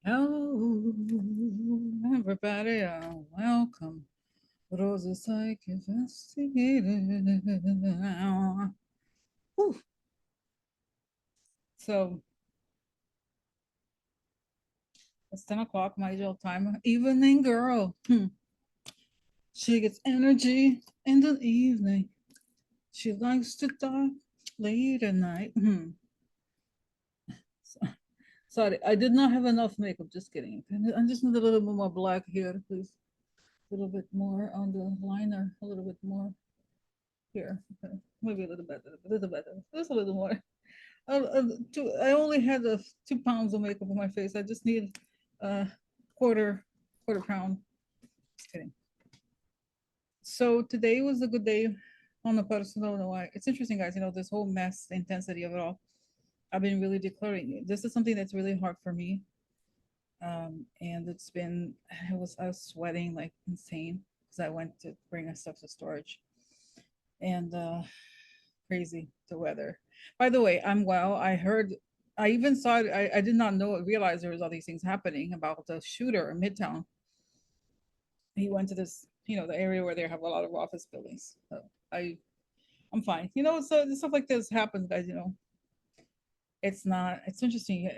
Hello, everybody. Welcome. Rosa Psych Investigated. Whew. So it's 10 o'clock, my usual time. Evening girl. She gets energy in the evening. She likes to talk late at night. So, sorry, I did not have enough makeup. Just kidding. I just need a little bit more black here, please. A little bit more on the liner. A little bit more here. Okay. Maybe a little better. A little better. Just a little more. I only had 2 pounds of makeup on my face. I just need a quarter pound. Just kidding. So today was a good day on a personal note. It's interesting, guys. This whole mess, the intensity of it all. I've been really declaring it. This is something that's really hard for me. And I was sweating like insane because I went to bring our stuff to storage. And crazy the weather. By the way, I'm well. I even saw it. I did not realize there was all these things happening about the shooter in Midtown. He went to this, the area where they have a lot of office buildings. So I'm fine. So stuff like this happens, guys. It's interesting.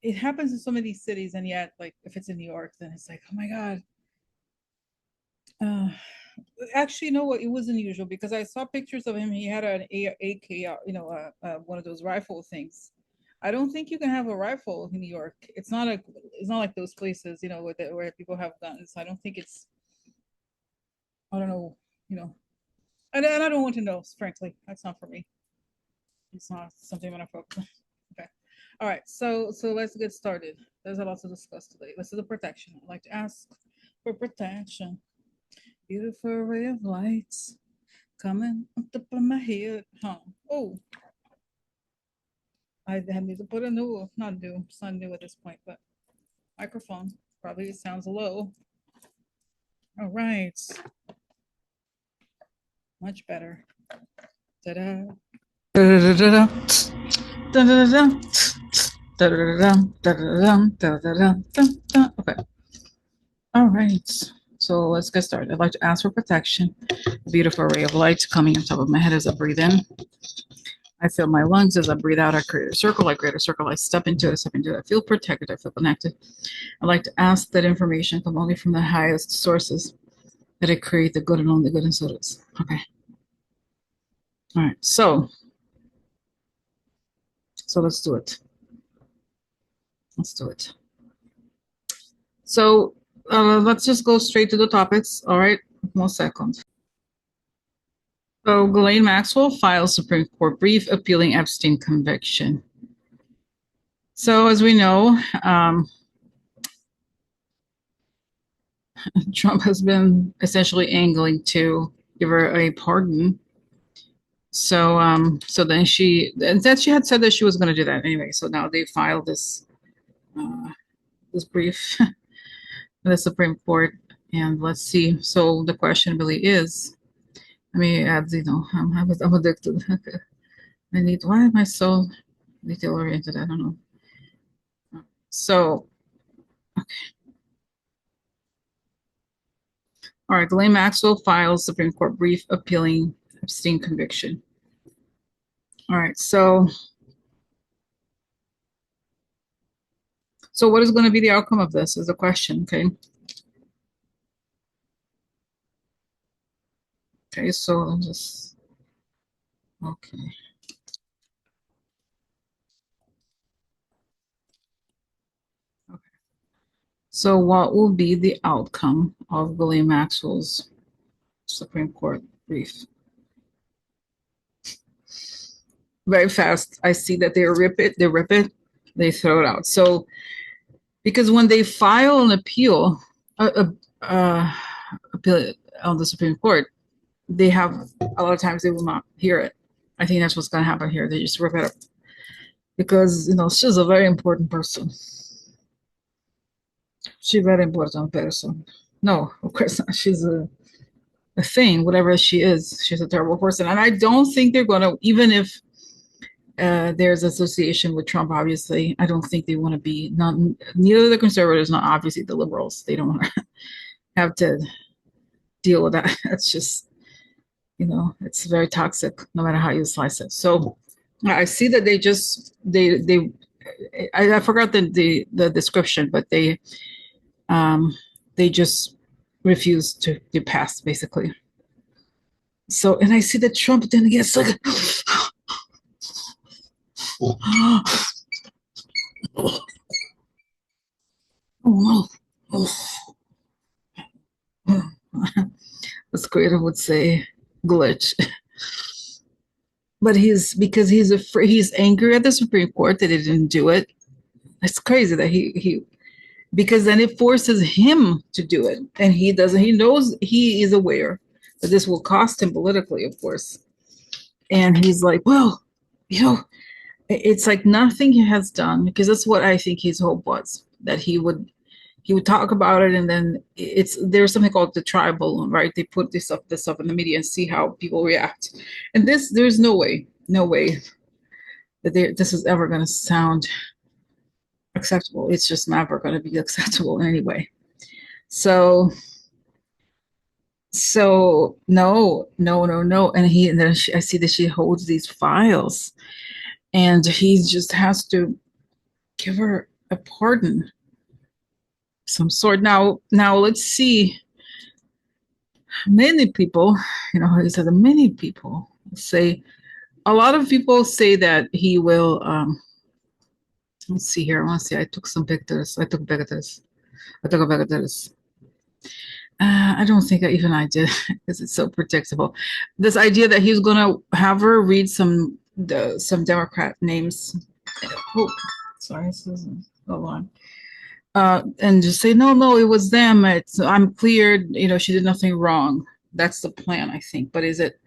It happens in so many cities, and yet, like, if it's in New York, then it's like, oh my God. Uh, Actually, you know what? It was unusual because I saw pictures of him. He had an AK, one of those rifle things. I don't think you can have a rifle in New York. It's not like those places, where people have guns. I don't think it's. I don't know. You know, and I don't want to know. Frankly, that's not for me. It's not something I'm gonna focus on. Okay. All right. So let's get started. There's a lot to discuss today. Let's do the protection. I'd like to ask for protection. Beautiful ray of lights coming on top of my head. Huh. Oh, I need to put a new, not new, it's not new at this point, but microphone. Probably sounds low. All right. Much better. Da-da. Da-da-da-da-da. Da-da-da-da. Da-da-da-da. Da-da-da-da. Da-da-da-da. Okay. All right. So let's get started. I'd like to ask for protection. A beautiful ray of light coming on top of my head as I breathe in. I feel my lungs as I breathe out. I create a circle. I create a circle. I step into it. I step into it. I feel protected. I feel connected. I like to ask that information come only from the highest sources, that it create the good and only good, and so it is. Okay. All right. So let's do it. Let's do it. So let's just go straight to the topics. All right. 1 second. So Ghislaine Maxwell files Supreme Court brief appealing Epstein conviction. So as we know, Trump has been essentially angling to give her a pardon. So then she had said that she was going to do that anyway. So now they filed this brief in the Supreme Court, and let's see. So the question really is, I mean, I'm addicted. Why am I so detail oriented? I don't know. So, okay. All right, Ghislaine Maxwell files Supreme Court brief appealing Epstein conviction. All right, so what is going to be the outcome of this is the question, okay? Okay, so I'll just, okay. Okay. So what will be the outcome of Ghislaine Maxwell's Supreme Court brief? Very fast, I see that they rip it, they throw it out. So, because when they file an appeal on the Supreme Court, they have, a lot of times they will not hear it. I think that's what's going to happen here. They just rip it up because, she's a very important person. She's a very important person. No, of course not. She's a thing, whatever she is. She's a terrible person. And I don't think they're going to, even if there's association with Trump. Obviously, I don't think they want to be not neither the conservatives, not obviously the liberals. They don't want to have to deal with that. That's just, it's very toxic, no matter how you slice it. So I see that they I forgot the description, but they just refuse to pass basically. So, and I see that Trump then gets like, oh, as creative would say, glitch. But because he's afraid, he's angry at the Supreme Court that he didn't do it. It's crazy that he because then it forces him to do it, and he doesn't. He knows, he is aware that this will cost him politically, of course, and he's like, well, it's like nothing he has done, because that's what I think his hope was, that he would talk about it, and then there's something called the trial balloon, right? They put this up in the media and see how people react. And there's no way that this is ever going to sound acceptable. It's just never going to be acceptable in any way. So no. And then I see that she holds these files, and he just has to give her a pardon, some sort. Now let's see. Many people, he said, many people say, a lot of people say that he will, let's see here. I want to see. I took pictures. I don't think I did, because it's so predictable. This idea that he's going to have her read some Democrat names. Oh, sorry, Susan. Hold on. And just say, no, it was them. I'm cleared. She did nothing wrong. That's the plan, I think. But is it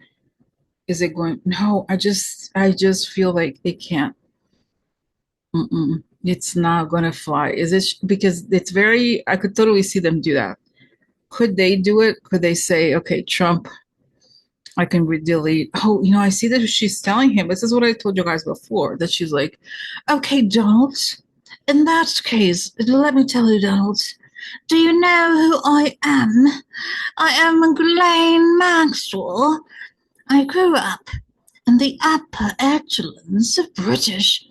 going? No, I just feel like it can't. It's not going to fly. Is it? Because it's I could totally see them do that. Could they do it? Could they say, okay, Trump, I can delete. Oh, I see that she's telling him. This is what I told you guys before, that she's like, okay, Donald, in that case, let me tell you, Donald, do you know who I am? I am Ghislaine Maxwell. I grew up in the upper echelons of British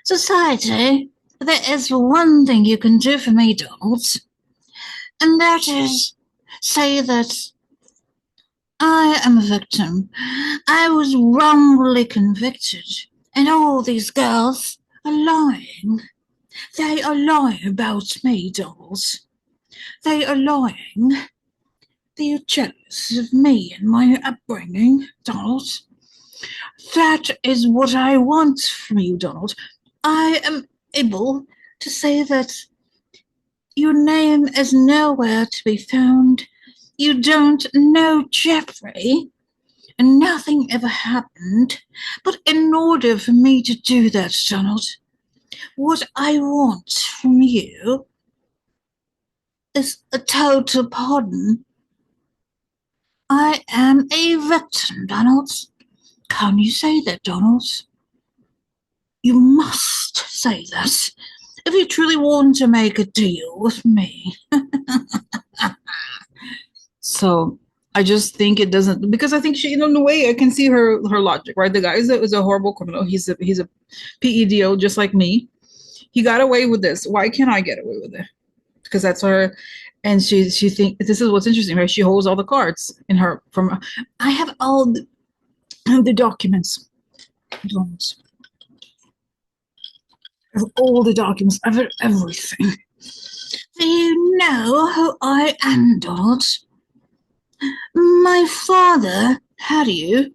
society. There is one thing you can do for me, Donald, and that is say that I am a victim. I was wrongly convicted, and all these girls are lying. They are lying about me, dolls. They are lying. They are jealous of me and my upbringing, Donald. That is what I want from you, Donald. I am able to say that your name is nowhere to be found. You don't know Jeffrey, and nothing ever happened. But in order for me to do that, Donald, what I want from you is a total pardon. I am a victim, Donald. Can you say that, Donald? You must say that if you truly want to make a deal with me. So I just think it doesn't, because I think she, in a way, I can see her logic, right? The guy is a horrible criminal. He's a PEDO, just like me. He got away with this. Why can't I get away with it? Because that's her. And she thinks, this is what's interesting, right? She holds all the cards in her I have all the documents. I have all the documents. I have everything. Do you know who I am, Donald? My father had you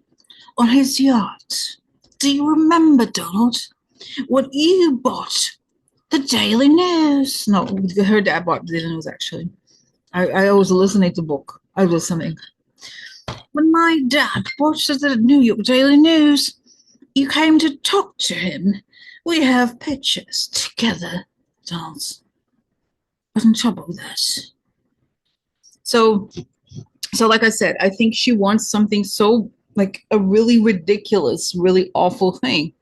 on his yacht. Do you remember, Donald, when you bought the Daily News? No, her dad bought the Daily News, actually. I was listening to book. I was listening. When my dad bought the New York Daily News, you came to talk to him. We have pictures together, Donald. On top of that. So like I said, I think she wants something so, like, a really ridiculous, really awful thing.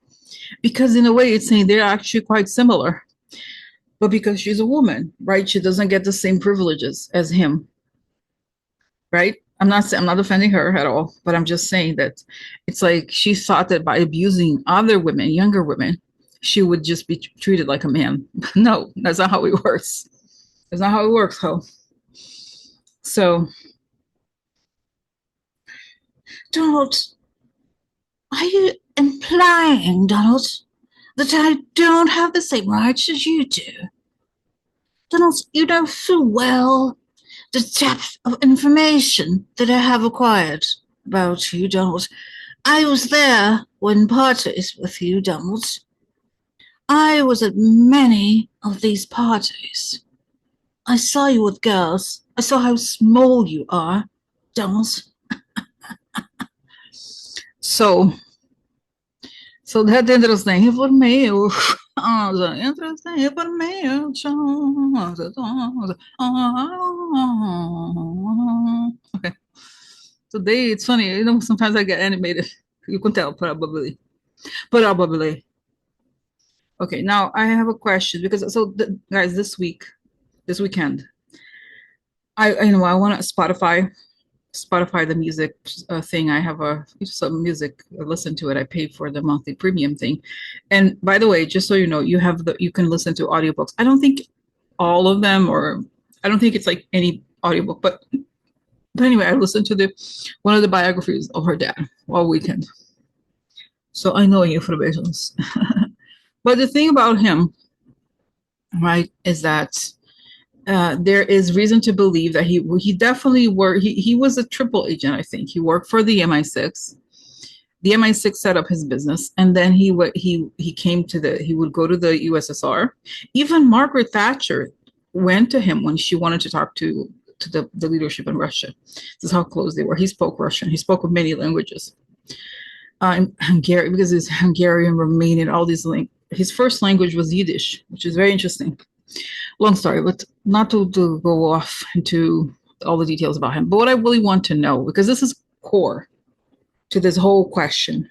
Because in a way, it's saying they're actually quite similar. But because she's a woman, right? She doesn't get the same privileges as him, right? I'm not defending her at all, but I'm just saying that it's like she thought that by abusing other women, younger women, she would just be treated like a man. No, that's not how it works. That's not how it works, ho. So, Donald, are you implying, Donald, that I don't have the same rights as you do? Donald, you know full well the depth of information that I have acquired about you, Donald. I was there when parties with you, Donald. I was at many of these parties. I saw you with girls. I saw how small you are, Donald. So, that's interesting for me. Interesting for me. Okay. Today it's funny, sometimes I get animated. You can tell, probably. Probably. Okay, now I have a question because guys, this weekend, I want to Spotify the music thing. I have some music. Listen to it. I paid for the monthly premium thing. And by the way, just so you know, you can listen to audiobooks. I don't think all of them, or I don't think it's like any audiobook, but anyway, I listened to the one of the biographies of her dad all weekend. So I know information. But the thing about him, right, is that there is reason to believe that he definitely worked. He was a triple agent. I think he worked for the MI6. The MI6 set up his business, and then he would go to the USSR. Even Margaret Thatcher went to him when she wanted to talk to the leadership in Russia. This is how close they were. He spoke Russian. He spoke many languages. Hungarian, because he's Hungarian, Romanian, all these his first language was Yiddish, which is very interesting. Long story, but not to go off into all the details about him. But what I really want to know, because this is core to this whole question,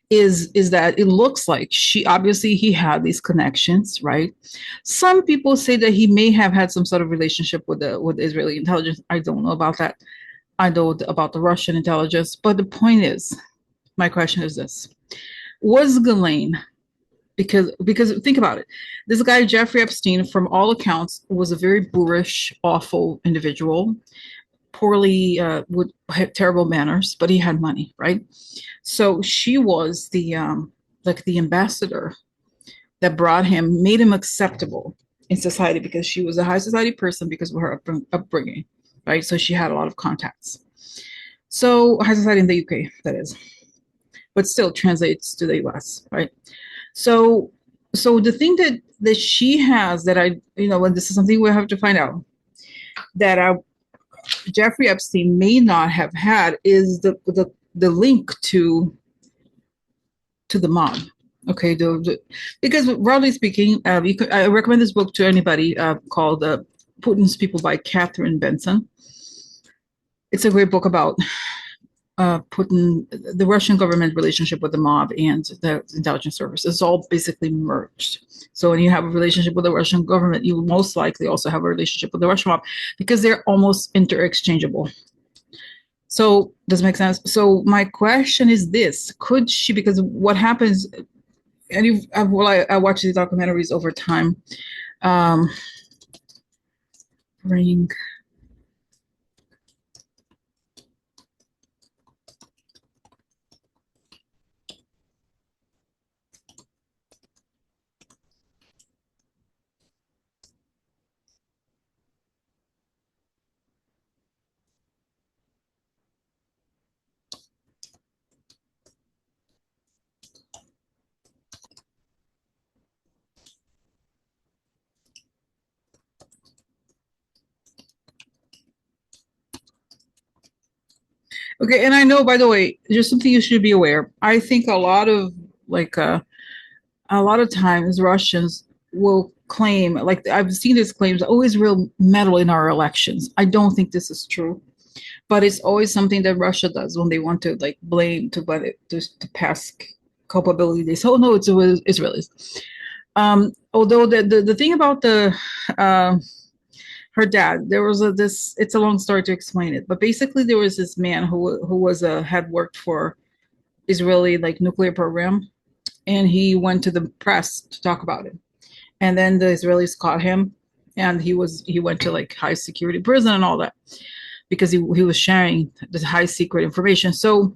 is that it looks like he had these connections, right? Some people say that he may have had some sort of relationship with the Israeli intelligence. I don't know about that. I know about the Russian intelligence. But the point is, my question is this: was Ghislaine, because think about it, this guy Jeffrey Epstein, from all accounts, was a very boorish, awful individual, poorly with terrible manners, but he had money, right? So she was the ambassador that brought him, made him acceptable in society, because she was a high society person because of her upbringing, right? So she had a lot of contacts. So high society in the UK, that is, but still translates to the US, right? So the thing that she has that and this is something we have to find out, that Jeffrey Epstein may not have had, is the link to the mob. Okay, because broadly speaking, I recommend this book to anybody, called Putin's People by Catherine Benson. It's a great book about Putin, the Russian government relationship with the mob and the intelligence service. It's all basically merged. So when you have a relationship with the Russian government, you most likely also have a relationship with the Russian mob, because they're almost interchangeable. So does it make sense? So my question is this: could she? Because what happens, and I watch these documentaries over time. Ring. Okay, and I know, by the way, just something you should be aware. I think a lot of times Russians will claim, like I've seen these claims, oh, Israel meddle in our elections. I don't think this is true, but it's always something that Russia does when they want to blame to pass culpability they say, oh no, it was Israelis. Although the thing about the her dad, there was this, it's a long story to explain it, but basically there was this man who was had worked for Israeli like nuclear program, and he went to the press to talk about it, and then the Israelis caught him, and he went to like high security prison and all that because he was sharing this high secret information. So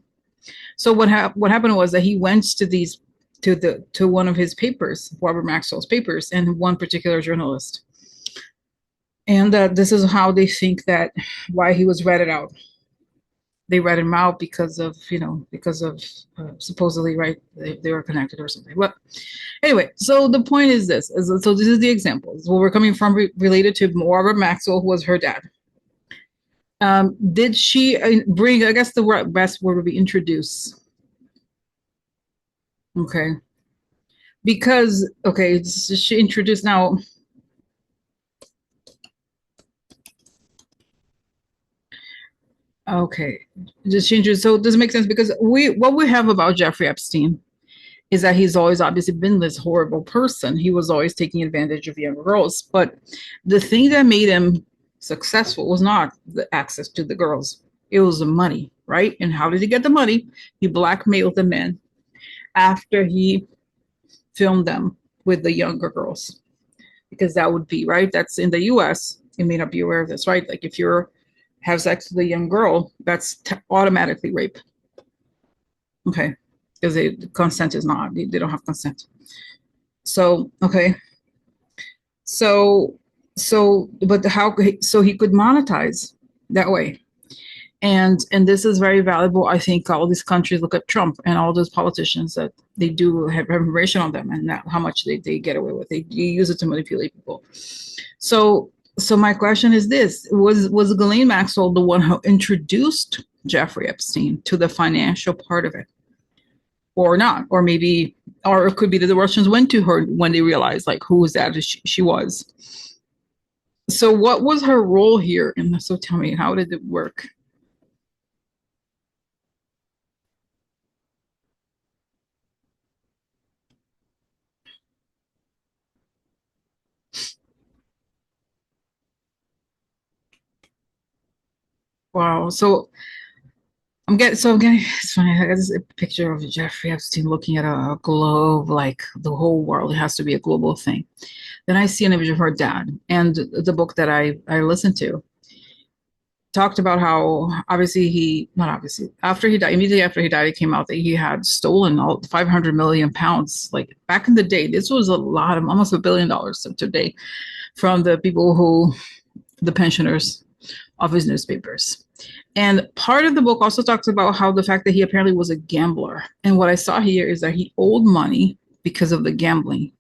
what happened was that he went to these to one of his papers, Robert Maxwell's papers, and one particular journalist. And this is how they think that why he was ratted out. They read him out because of, supposedly, right, they were connected or something. But anyway, so the point is this. So this is the example. This is where we're coming from related to Robert Maxwell, who was her dad. Did she bring, I guess the best word would be introduce. Okay. Because, okay, she introduced now. Okay. Just change it. So this makes sense because what we have about Jeffrey Epstein is that he's always obviously been this horrible person. He was always taking advantage of younger girls. But the thing that made him successful was not the access to the girls. It was the money, right? And how did he get the money? He blackmailed the men after he filmed them with the younger girls. Because that would be, right? That's in the US. You may not be aware of this, right? Like if you're have sex with a young girl, that's automatically rape. Okay. Because consent is not, they don't have consent. So, okay. But so he could monetize that way. And this is very valuable. I think all these countries look at Trump and all those politicians that they do have information on them and how much they get away with. They use it to manipulate people. So my question is this: was Ghislaine Maxwell the one who introduced Jeffrey Epstein to the financial part of it, or not? Or maybe, or it could be that the Russians went to her when they realized like who was that she was. So what was her role here? And so tell me, how did it work? Wow. So it's funny. I got this picture of Jeffrey Epstein looking at a globe, like the whole world. It has to be a global thing. Then I see an image of her dad, and the book that I listened to talked about how obviously not obviously, after he died, immediately after he died, it came out that he had stolen all 500 million pounds. Like back in the day, this was a lot of almost $1 billion today from the pensioners of his newspapers. And part of the book also talks about how the fact that he apparently was a gambler. And what I saw here is that he owed money because of the gambling.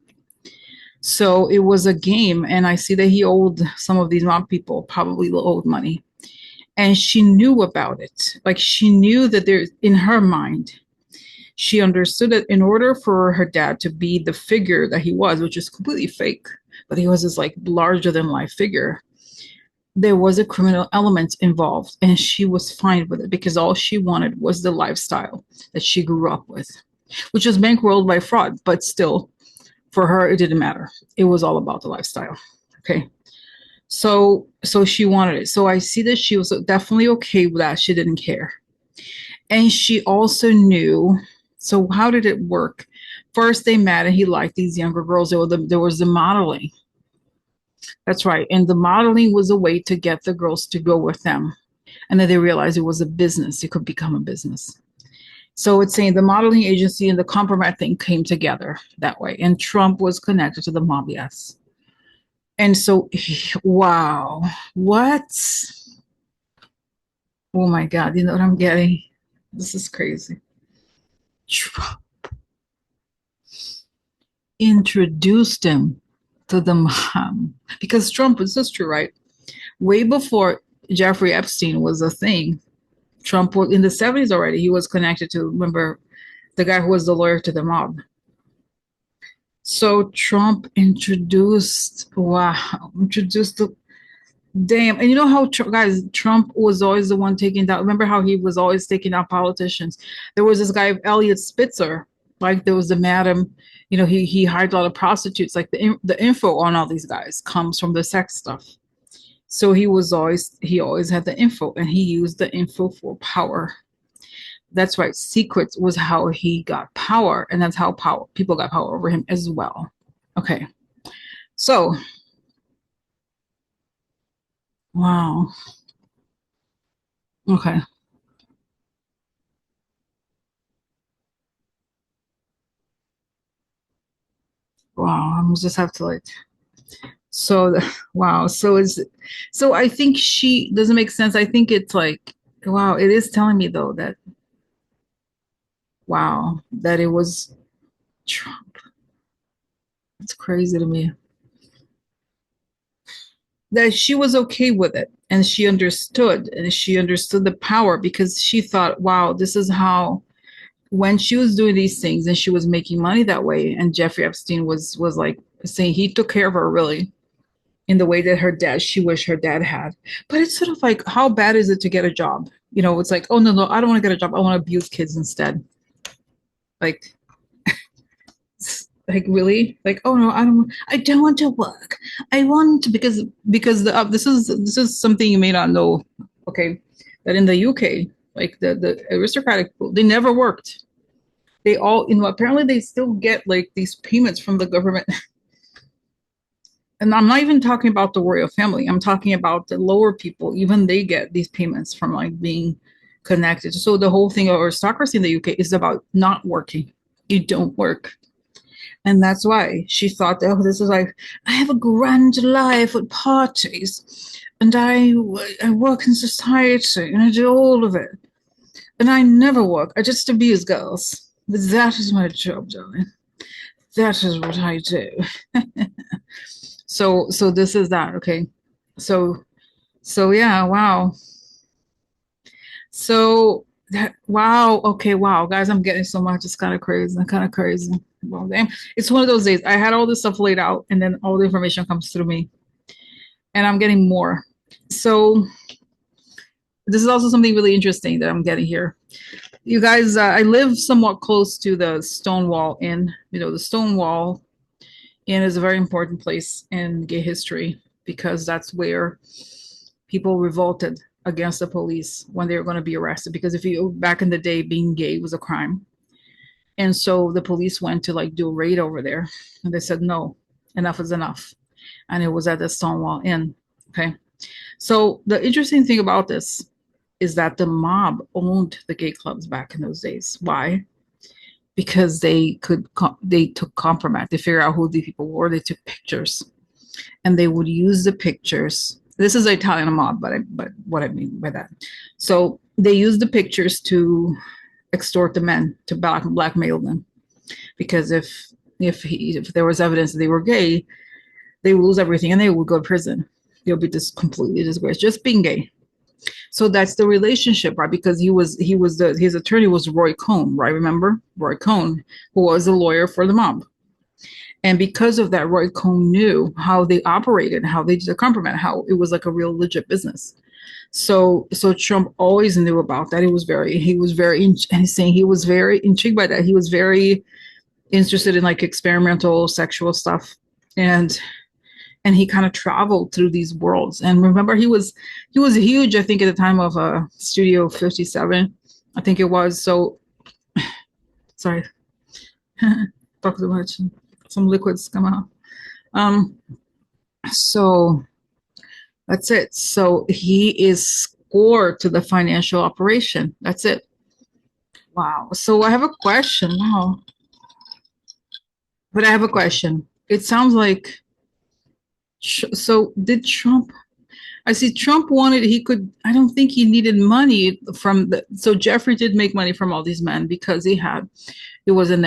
So it was a game. And I see that he owed some of these mob people, probably owed money. And she knew about it. Like she knew that in her mind, she understood that in order for her dad to be the figure that he was, which is completely fake, but he was this like larger than life figure, there was a criminal element involved, and she was fine with it because all she wanted was the lifestyle that she grew up with, which was bankrolled by fraud, but still for her, it didn't matter. It was all about the lifestyle. Okay. So she wanted it. So I see that she was definitely okay with that. She didn't care. And she also knew, so how did it work? First they met and he liked these younger girls. There was the modeling. That's right. And the modeling was a way to get the girls to go with them. And then they realized it was a business. It could become a business. So it's saying the modeling agency and the Kompromat thing came together that way. And Trump was connected to the mob, yes. And so, wow, what? Oh my God, you know what I'm getting? This is crazy. Trump introduced him to the mob because Trump, this is true, right? Way before Jeffrey Epstein was a thing, Trump was in the 70s already. He was connected to, remember, the guy who was the lawyer to the mob. So Trump introduced the damn. And you know how, guys, Trump was always the one taking down. Remember how he was always taking down politicians? There was this guy, Elliot Spitzer. Like there was the madam, he hired a lot of prostitutes. Like the info on all these guys comes from the sex stuff. So he always had the info, and he used the info for power. That's right. Secrets was how he got power, and that's how people got power over him as well. Okay. So, wow. Okay. Wow. I'm just have to like so wow. So I think she doesn't make sense. I think it's like wow, it is telling me though that wow, that it was Trump. It's crazy to me. That she was okay with it, and she understood the power, because she thought, wow, this is how, when she was doing these things and she was making money that way, and Jeffrey Epstein was like saying he took care of her really in the way that she wished her dad had. But it's sort of like, how bad is it to get a job? It's like, oh no, I don't want to get a job, I want to abuse kids instead. Like, like really, like, oh no, I don't want to work, I want to, because this is something you may not know. Okay, that in the UK, like the aristocratic people, they never worked. They all, apparently they still get like these payments from the government. And I'm not even talking about the royal family, I'm talking about the lower people. Even they get these payments from like being connected. So the whole thing of aristocracy in the UK is about not working. You don't work. And that's why she thought, oh, this is like, I have a grand life with parties, and I work in society, and I do all of it. And I never work. I just abuse girls. But that is my job, darling. That is what I do. So this is that, okay? So so yeah, wow. So that wow, okay, wow, guys, I'm getting so much. It's kind of crazy. Kind of crazy. Well, damn. It's one of those days. I had all this stuff laid out, and then all the information comes through me, and I'm getting more. So this is also something really interesting that I'm getting here. You guys, I live somewhat close to the Stonewall Inn. The Stonewall Inn is a very important place in gay history, because that's where people revolted against the police when they were going to be arrested. Because if you back in the day, being gay was a crime. And so the police went to like do a raid over there, and they said, no, enough is enough. And it was at the Stonewall Inn. Okay. So the interesting thing about this is that the mob owned the gay clubs back in those days. Why? Because they took Kompromat. They figured out who the people were. They took pictures, and they would use the pictures. This is the Italian mob, but what I mean by that. So they used the pictures to extort the men, to blackmail them, because if there was evidence that they were gay, they would lose everything and they would go to prison. They'll be just completely disgraced just being gay. So that's the relationship, right? Because his attorney was Roy Cohn, right? Remember Roy Cohn, who was a lawyer for the mob. And because of that, Roy Cohn knew how they operated, how they did the Kompromat, how it was like a real legit business. So Trump always knew about that. And he's saying he was very intrigued by that. He was very interested in like experimental sexual stuff. And he kind of traveled through these worlds. And remember, he was huge, I think, at the time of Studio 57, I think it was. So sorry, talk too much. Some liquids come out. So that's it. So he is scored to the financial operation. That's it. Wow. So I have a question. Wow. But I have a question. It sounds like, so did Trump, I see Trump I don't think he needed money so Jeffrey did make money from all these men, because it was in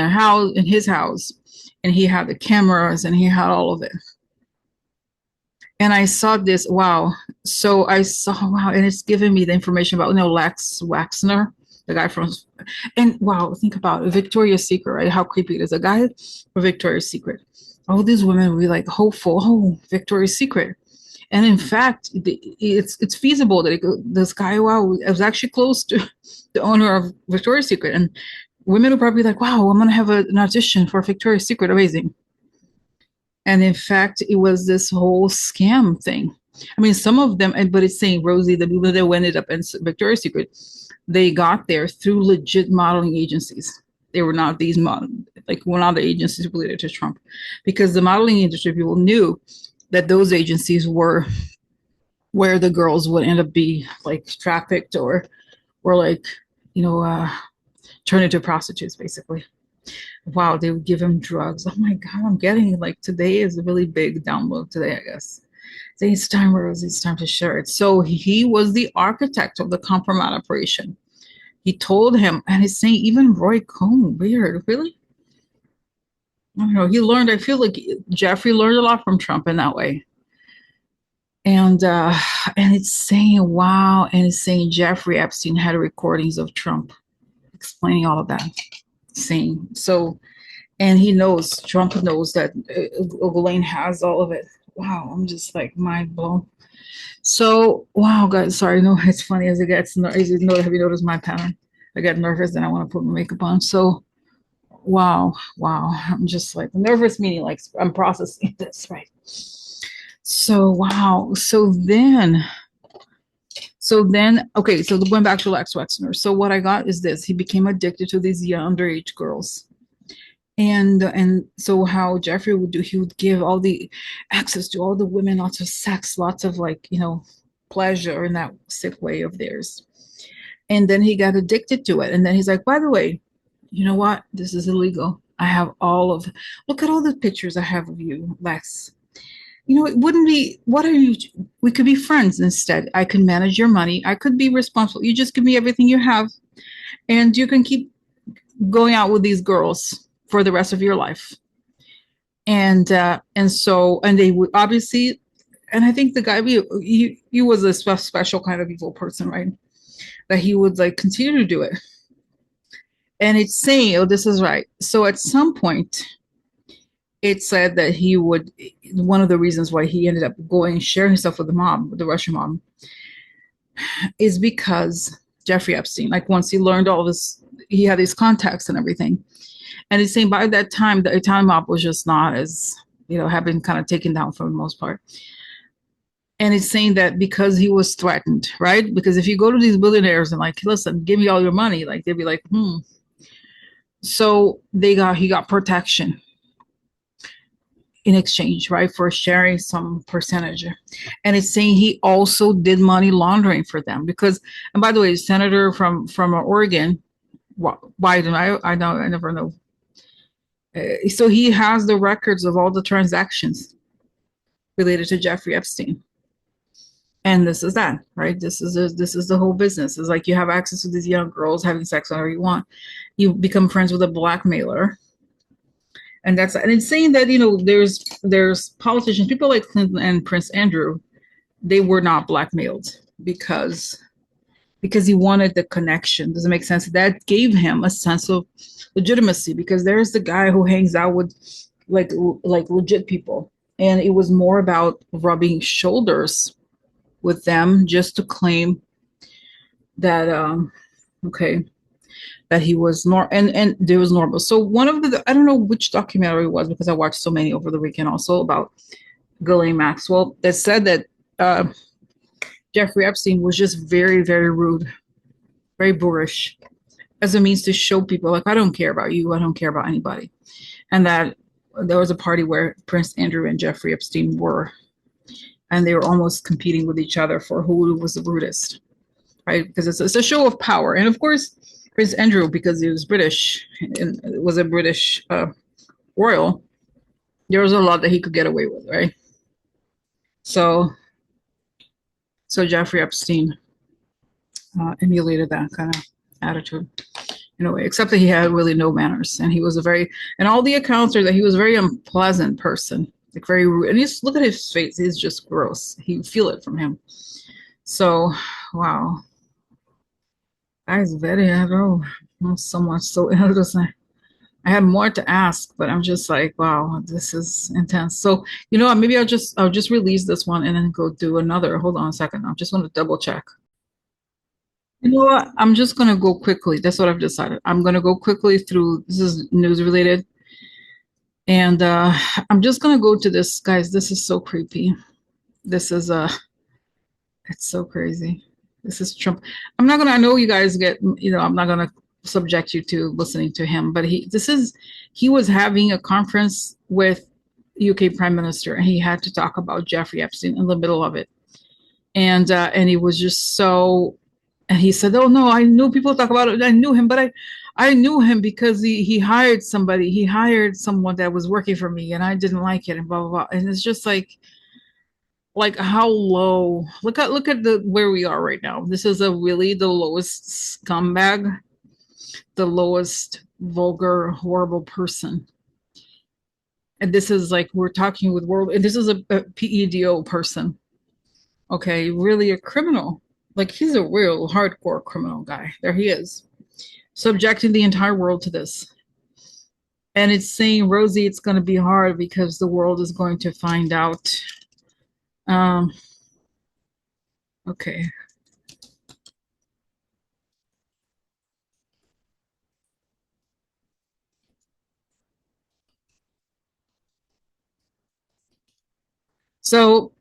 his house, and he had the cameras, and he had all of it. And I saw this, wow. So I saw, wow, and it's giving me the information about, Lex Waxner, the guy from, and wow, think about it, Victoria's Secret, right? How creepy it is. A guy for Victoria's Secret. All these women were like hopeful, oh, Victoria's Secret. And in fact, it's feasible that this guy, wow, was actually close to the owner of Victoria's Secret. women would probably be like, wow, I'm going to have an audition for Victoria's Secret. Amazing. And in fact, it was this whole scam thing. I mean, some of them, but it's saying, Rosie, the people that ended up in Victoria's Secret, they got there through legit modeling agencies. They were not these like one of the agencies related to Trump, because the modeling industry people knew that those agencies were where the girls would end up be like trafficked or like, you know, turn into prostitutes basically. Wow, they would give him drugs. Oh my God, I'm getting like today is a really big download today, I guess. So it's time, Rose, it's time to share it. So he was the architect of the Kompromat operation. He told him, and he's saying even Roy Cohn, weird, really? I don't know. He learned, I feel like Jeffrey learned a lot from Trump in that way. And it's saying, wow, and it's saying Jeffrey Epstein had recordings of Trump explaining all of that. Saying so, and he knows, Trump knows that Ghislaine has all of it. Wow, I'm just like mind blown. So, wow, guys, sorry, no, it's funny as it gets. As you know, have you noticed my pattern? I get nervous and I want to put my makeup on. So, wow, I'm just like nervous, meaning like I'm processing this, right? So, wow. Okay, so going back to Lex Wexner. So what I got is this: he became addicted to these young underage girls. And so how Jeffrey would do, he would give all the access to all the women, lots of sex, lots of like, you know, pleasure in that sick way of theirs. And then he got addicted to it. And then he's like, by the way, you know what? This is illegal. I have look at all the pictures I have of you, Lex. You know, it wouldn't be, what are you? We could be friends instead. I can manage your money. I could be responsible. You just give me everything you have and you can keep going out with these girls for the rest of your life. And they would obviously, and I think the guy, he was a special kind of evil person, right? That he would like continue to do it. And it's saying, oh, this is right. So at some point, it said that he would, one of the reasons why he ended up going sharing stuff with the mob, with the Russian mob, is because Jeffrey Epstein, like once he learned all this, he had these contacts and everything. And he's saying by that time, the Italian mob was just not as, you know, had been kind of taken down for the most part. And it's saying that because he was threatened, right? Because if you go to these billionaires and like, listen, give me all your money, like they'd be like, So he got protection in exchange, right, for sharing some percentage. And it's saying he also did money laundering for them because, and by the way, Senator from Oregon, Biden, I know, I never know. So he has the records of all the transactions related to Jeffrey Epstein. And this is that, right? This is the whole business. It's like you have access to these young girls having sex whenever you want. You become friends with a blackmailer. And it's saying that, you know, there's politicians, people like Clinton and Prince Andrew, they were not blackmailed because he wanted the connection. Does it make sense? That gave him a sense of legitimacy because there's the guy who hangs out with like legit people. And it was more about rubbing shoulders with them just to claim that, that he was and there was normal. So one of the, I don't know which documentary it was because I watched so many over the weekend also about Ghislaine Maxwell that said that Jeffrey Epstein was just very, very rude, very boorish as a means to show people like, I don't care about you. I don't care about anybody. And that there was a party where Prince Andrew and Jeffrey Epstein were, and they were almost competing with each other for who was the rudest, right? Because it's a show of power. And of course, Prince Andrew, because he was British and was a British royal, there was a lot that he could get away with, right? So Jeffrey Epstein emulated that kind of attitude in a way, except that he had really no manners, and he was and all the accounts are that he was a very unpleasant person, like very rude. And you just look at his face; he's just gross. You feel it from him. So, wow. Guys, very, I don't know, so much so interesting. I have more to ask, but I'm just like, wow, this is intense. So, you know what, maybe I'll just release this one and then go do another. Hold on a second. I just want to double check. You know what? I'm just gonna go quickly. That's what I've decided. I'm gonna go quickly through. This is news related, and I'm just gonna go to this, guys. This is so creepy. This is it's so crazy. This is Trump. I'm not gonna. I know you guys get. I'm not gonna subject you to listening to him, but he was having a conference with UK Prime Minister, and he had to talk about Jeffrey Epstein in the middle of it, and he was just so. And he said, "Oh no, I knew people talk about it. I knew him, but I knew him because he hired somebody. He hired someone that was working for me, and I didn't like it, and blah blah blah." And it's just like how low. Look at the where we are right now. This is a really the lowest scumbag, the lowest vulgar, horrible person. And this is like we're talking with world. And this is a PEDO person. Okay, really a criminal. Like he's a real hardcore criminal guy. There he is, subjecting the entire world to this. And it's saying, Rosie, it's going to be hard because the world is going to find out. Um, okay. So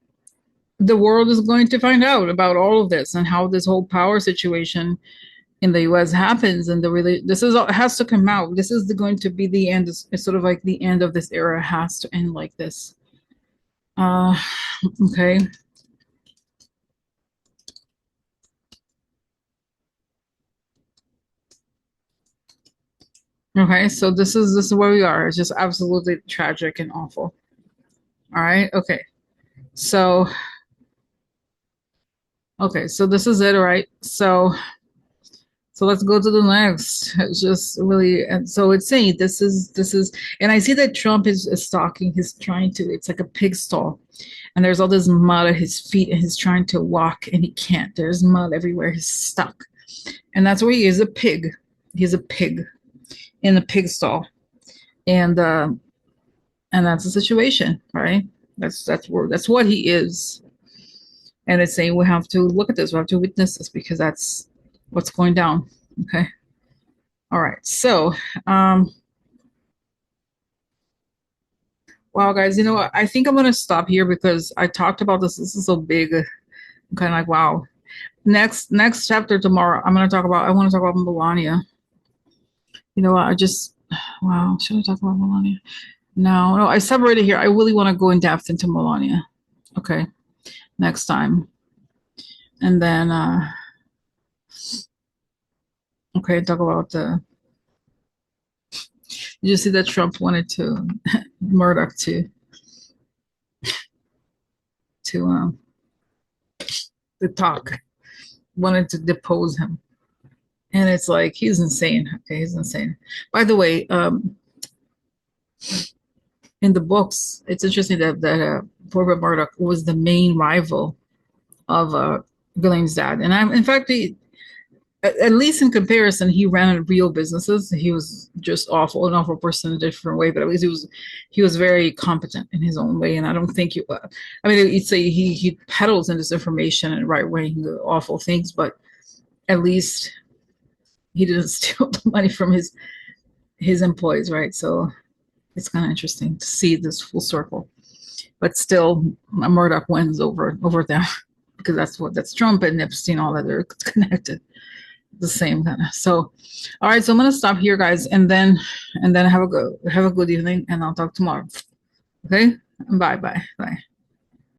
the world is going to find out about all of this and how this whole power situation in the US happens, and the really this is has to come out. This is going to be the end. It's sort of like the end of this era has to end like this. Uh okay. Okay, so this is where we are. It's just absolutely tragic and awful. All right, okay. So okay, so this is it, all right? So let's go to the next. It's just really, and so it's saying this is, and I see that Trump is stalking. He's trying to. It's like a pig stall, and there's all this mud at his feet, and he's trying to walk, and he can't. There's mud everywhere. He's stuck, and that's where he is, a pig. He's a pig in a pig stall, and that's the situation, right? That's what he is, and it's saying we have to look at this. We have to witness this because that's what's going down. Okay. All right. So, um, wow, guys, you know what? I think I'm gonna stop here because I talked about this. This is so big. I'm kind of like, wow. Next chapter tomorrow. I want to talk about Melania. You know what? Wow. Should I talk about Melania? No. I separated here. I really want to go in depth into Melania. Okay. Next time, and then okay, talk about the. Did you see that Trump wanted to Murdoch to talk, wanted to depose him. And it's like he's insane. Okay, he's insane. By the way, in the books, it's interesting that Robert Murdoch was the main rival of Ghislaine's dad, and I'm in fact at least in comparison, he ran real businesses. He was just awful, an awful person in a different way, but at least he was very competent in his own way. And I don't think I mean, you'd say he peddles in disinformation and right wing awful things, but at least he didn't steal the money from his employees, right? So it's kind of interesting to see this full circle. But still, Murdoch wins over them because that's Trump and Epstein, all that they're connected, the same kind of. So, all right, so I'm gonna stop here, guys, and then have a good evening, and I'll talk tomorrow. Okay, bye.